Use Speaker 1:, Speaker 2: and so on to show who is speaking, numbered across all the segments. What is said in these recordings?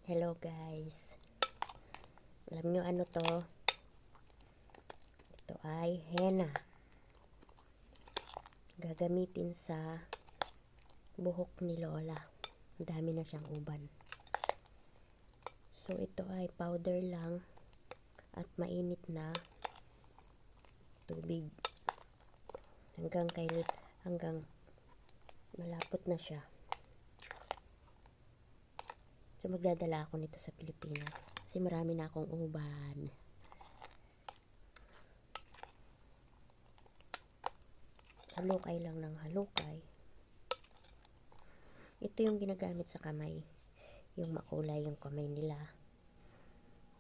Speaker 1: Hello guys. Alam nyo ano to? Ito ay henna. Gagamitin sa buhok ni Lola. Dami na siyang uban. So ito ay powder lang at mainit na tubig. Hanggang malapot na siya. So magdadala ako nito sa Pilipinas kasi marami na akong uban. Halukay lang ng halukay. Ito yung ginagamit sa kamay. Yung makulay yung kamay nila.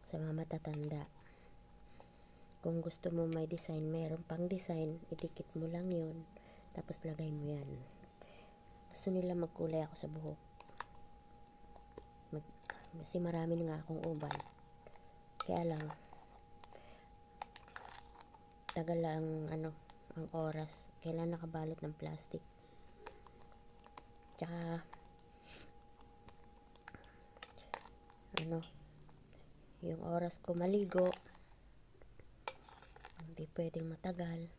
Speaker 1: Sa mga matatanda. Kung gusto mo may design, mayroon pang design, idikit mo lang yun. Tapos lagay mo yan. Gusto nila magkulay ako sa buhok. Kasi marami na nga akong uban. Kaya lang, tagal lang ang oras. Kailan nakabalot ng plastic. Tsaka, yung oras ko maligo, hindi pwedeng matagal.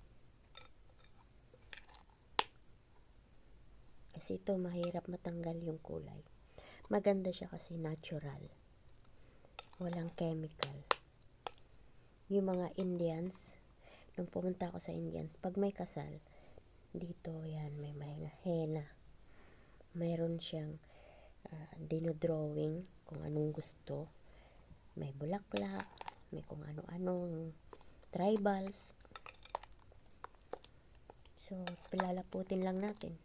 Speaker 1: Kasi ito, mahirap matanggal yung kulay. Maganda siya kasi natural. Walang chemical. Yung mga Indians, nung pumunta ako sa Indians, pag may kasal, dito yan, may henna. Mayroon siyang dinodrawing kung anong gusto. May bulaklak, may kung ano-anong tribals. So, palalaputin lang natin.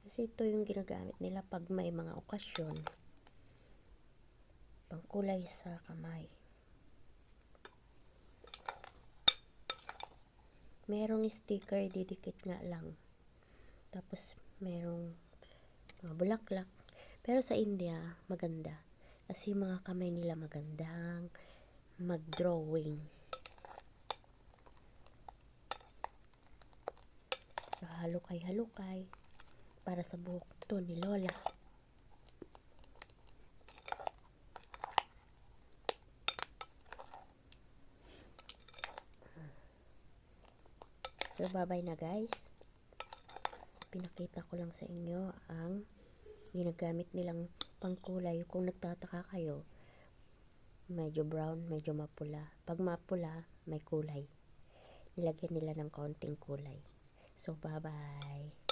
Speaker 1: Kasi ito yung ginagamit nila pag may mga okasyon. Pangkulay sa kamay. Merong sticker, didikit nga lang. Tapos, merong mga bulaklak. Pero sa India, maganda. Kasi mga kamay nila magandang mag-drawing. So, halukay-halukay. Para sa buhok to ni Lola. So, bye-bye na guys. Pinakita ko lang sa inyo ang ginagamit nilang pangkulay. Kung nagtataka kayo, medyo brown, medyo mapula. Pag mapula, may kulay. Nilagyan nila ng kaunting kulay. So, bye-bye.